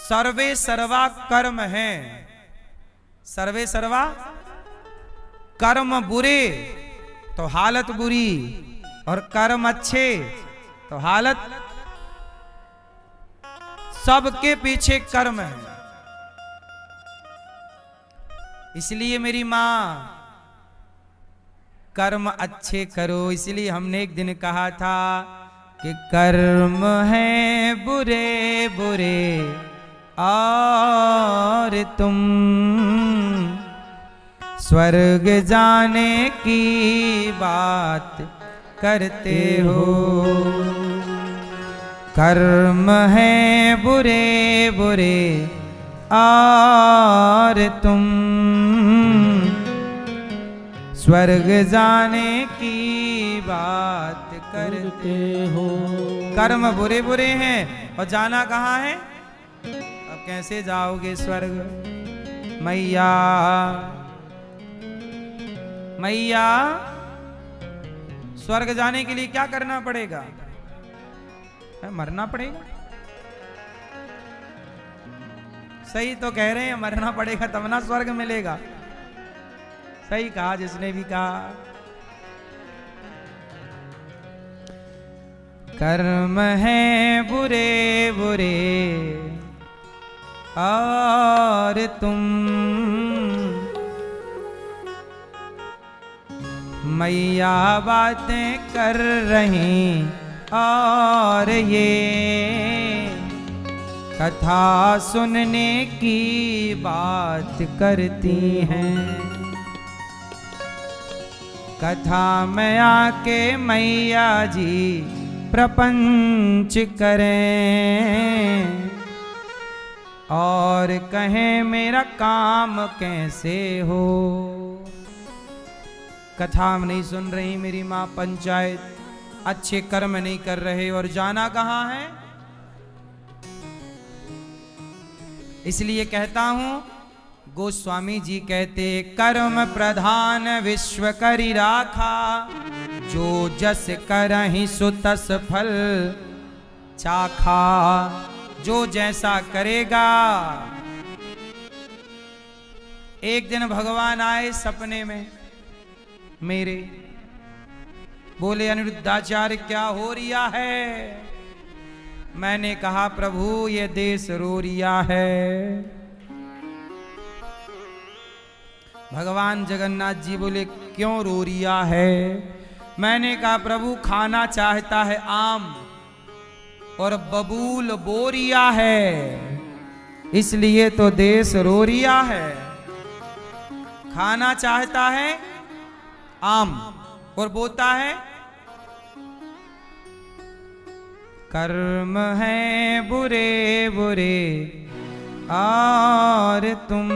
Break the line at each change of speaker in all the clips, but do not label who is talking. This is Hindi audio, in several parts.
सर्वे सर्वा कर्म है। सर्वे सर्वा कर्म बुरे तो हालत बुरी, और कर्म अच्छे तो हालत। सबके पीछे कर्म है। इसलिए मेरी मां कर्म अच्छे करो। इसलिए हमने एक दिन कहा था कि कर्म है बुरे बुरे और तुम स्वर्ग जाने की बात करते हो। कर्म है बुरे बुरे और तुम स्वर्ग जाने की बात करते हो। कर्म बुरे बुरे हैं और जाना कहाँ है? अब कैसे जाओगे स्वर्ग? मैया मैया, स्वर्ग जाने के लिए क्या करना पड़ेगा? मरना पड़ेगा। सही तो कह रहे हैं, मरना पड़ेगा तब ना स्वर्ग मिलेगा। सही कहा जिसने भी कहा। कर्म है बुरे बुरे और तुम मैया बातें कर रही और ये कथा सुनने की बात करती हैं। कथा में आके मैया जी प्रपंच करें और कहें मेरा काम कैसे हो। कथा हम नहीं सुन रही मेरी माँ, पंचायत, अच्छे कर्म नहीं कर रहे, और जाना कहाँ है? इसलिए कहता हूं, गोस्वामी जी कहते कर्म प्रधान विश्व करि राखा, जो जस करहि सो तस फल चाखा। जो जैसा करेगा। एक दिन भगवान आए सपने में मेरे, बोले अनिरुद्धाचार्य क्या हो रिया है? मैंने कहा प्रभु ये देश रो रिया है। भगवान जगन्नाथ जी बोले क्यों रो रिया है? मैंने कहा प्रभु खाना चाहता है आम और बबूल बोरिया है, इसलिए तो देश रो रिया है। खाना चाहता है आम और बोता है। कर्म है बुरे बुरे और तुम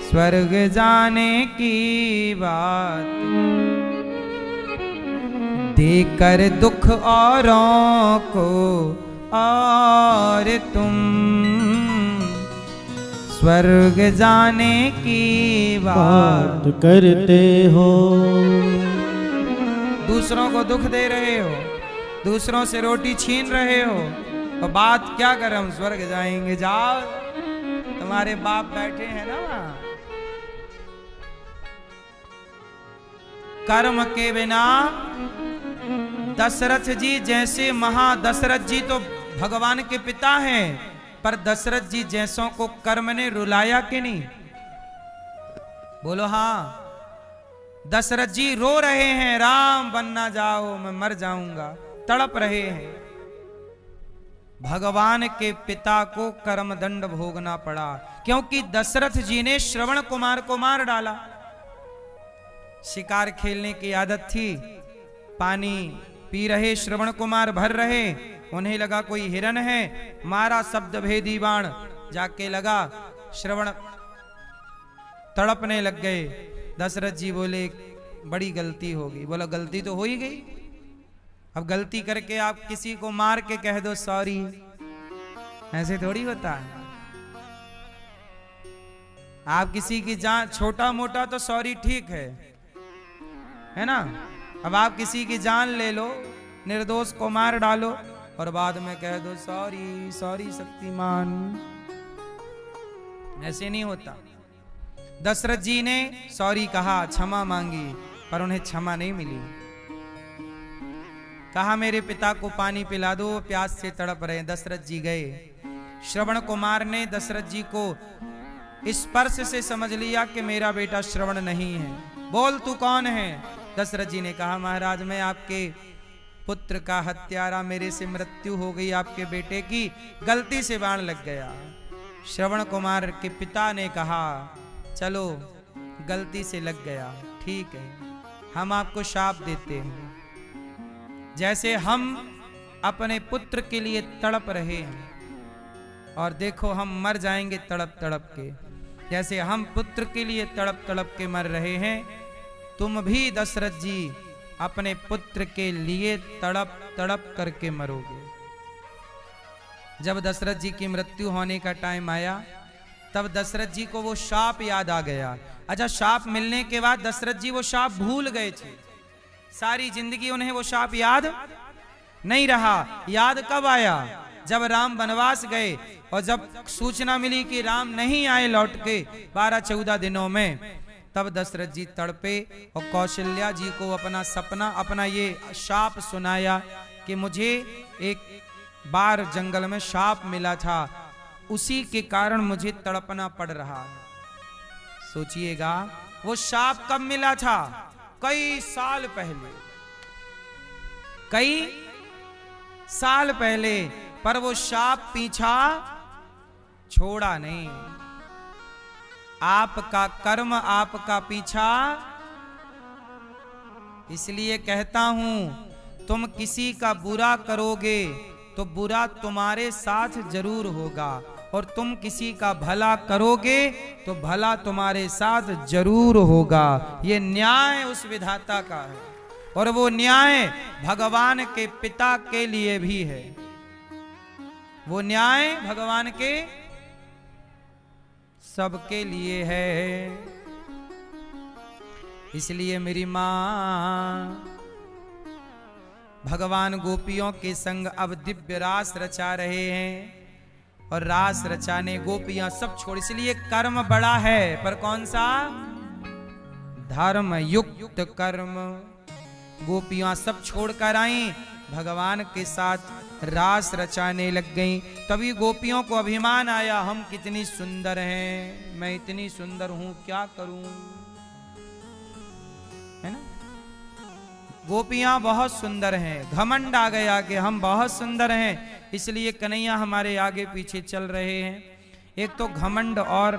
स्वर्ग जाने की बात देकर दुख औरों को और तुम स्वर्ग जाने की बात
करते हो।
दूसरों को दुख दे रहे हो, दूसरों से रोटी छीन रहे हो, और बात क्या कर हम स्वर्ग जाएंगे। जाओ, तुम्हारे बाप बैठे हैं ना वहां। कर्म के बिना दशरथ जी जैसे दशरथ जी तो भगवान के पिता हैं, पर दशरथ जी जैसों को कर्म ने रुलाया कि नहीं? बोलो हाँ। दशरथ जी रो रहे हैं, राम बनना जाओ मैं मर जाऊंगा, तड़प रहे हैं। भगवान के पिता को कर्मदंड भोगना पड़ा, क्योंकि दशरथ जी ने श्रवण कुमार को मार डाला। शिकार खेलने की आदत थी, पानी पी रहे श्रवण कुमार, भर रहे, उन्हें लगा कोई हिरन है, मारा शब्द भेदी बाण, जाके लगा श्रवण, तड़पने लग गए। दशरथ जी बोले बड़ी गलती होगी। बोला गलती तो हो ही गई, अब गलती करके आप किसी को मार के कह दो सॉरी, ऐसे थोड़ी होता है। आप किसी की जान, छोटा मोटा तो सॉरी ठीक है ना। अब आप किसी की जान ले लो, निर्दोष को मार डालो और बाद में कह दो सॉरी सॉरी शक्तिमान। ऐसे नहीं होता। दशरथ जी ने सॉरी कहा, क्षमा मांगी, पर उन्हें क्षमा नहीं मिली। कहा मेरे पिता को पानी पिला दो, प्यास से तड़प रहे। दशरथ जी गए। श्रवण कुमार ने दशरथ जी को स्पर्श से समझ लिया कि मेरा बेटा श्रवण नहीं है। बोल तू कौन है? दशरथ जी ने कहा महाराज मैं आपके पुत्र का हत्यारा, मेरे से मृत्यु हो गई, आपके बेटे की गलती से बाण लग गया। श्रवण कुमार के पिता ने कहा चलो गलती से लग गया, ठीक है, हम आपको शाप देते हैं। जैसे हम अपने पुत्र के लिए तड़प रहे हैं और देखो हम मर जाएंगे तड़प तड़प के, जैसे हम पुत्र के लिए तड़प तड़प के मर रहे हैं, तुम भी दशरथ जी अपने पुत्र के लिए तड़प तड़प करके मरोगे। जब दशरथ जी की मृत्यु होने का टाइम आया तब दशरथ जी को वो शाप याद आ गया। अच्छा, शाप मिलने के बाद दशरथ जी वो शाप भूल गए थे। सारी जिंदगी उन्हें वो शाप याद नहीं रहा। याद कब आया? जब राम वनवास गए और जब सूचना मिली कि राम नहीं आए लौट के 12-14 दिनों में, तब दशरथ जी तड़पे और कौशल्या जी को अपना सपना, अपना ये शाप सुनाया कि मुझे एक बार जंगल में शाप मिला था, उसी के कारण मुझे तड़पना पड़ रहा है। सोचिएगा वो शाप कब मिला था? कई साल पहले, कई साल पहले, पर वो शाप पीछा छोड़ा नहीं। आपका कर्म आपका पीछा। इसलिए कहता हूं तुम किसी का बुरा करोगे तो बुरा तुम्हारे साथ जरूर होगा, और तुम किसी का भला करोगे तो भला तुम्हारे साथ जरूर होगा। ये न्याय उस विधाता का है, और वो न्याय भगवान के पिता के लिए भी है। वो न्याय भगवान के सबके लिए है। इसलिए मेरी मां भगवान गोपियों के संग अब दिव्य रास रचा रहे हैं, और रास रचाने गोपियां सब छोड़, इसलिए कर्म बड़ा है, पर कौन सा? धर्म युक्त कर्म। गोपियां सब छोड़कर आई, भगवान के साथ रास रचाने लग गईं। तभी गोपियों को अभिमान आया, हम कितनी सुंदर हैं, मैं इतनी सुंदर हूं, क्या करूं, है ना? गोपियां बहुत सुंदर हैं, घमंड आ गया कि हम बहुत सुंदर हैं, इसलिए कन्हैया हमारे आगे पीछे चल रहे हैं। एक तो घमंड और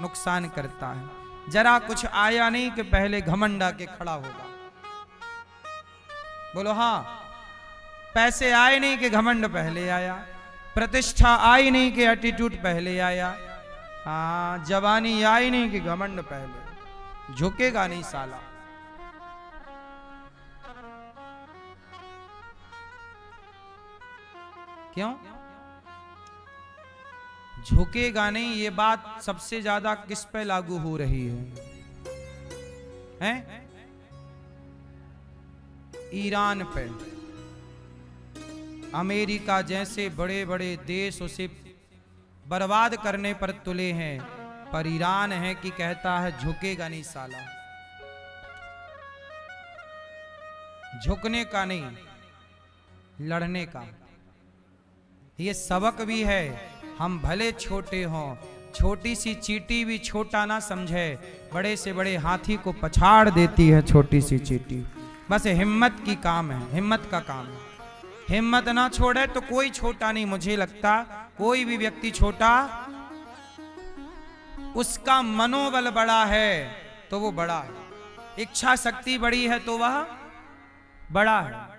नुकसान करता है। जरा कुछ आया नहीं कि पहले घमंड आके खड़ा होगा। बोलो हाँ। पैसे आए नहीं कि घमंड पहले आया, प्रतिष्ठा आई नहीं कि एटीट्यूड पहले आया, हाँ जवानी आई नहीं कि घमंड पहले। झुकेगा नहीं साला। क्यों झुकेगा नहीं? ये बात सबसे ज्यादा किस पे लागू हो रही है? ईरान पे। अमेरिका जैसे बड़े बड़े देश उसे बर्बाद करने पर तुले हैं, पर ईरान है कि कहता है झुकेगा नहीं साला। झुकने का नहीं, लड़ने का। ये सबक भी है। हम भले छोटे हों, छोटी सी चींटी भी छोटा ना समझे, बड़े से बड़े हाथी को पछाड़ देती है छोटी सी चींटी। बस हिम्मत की काम है, हिम्मत का काम है। हिम्मत ना छोड़े तो कोई छोटा नहीं। मुझे लगता कोई भी व्यक्ति छोटा, उसका मनोबल बड़ा है तो वो बड़ा है, इच्छा शक्ति बड़ी है तो वह बड़ा है।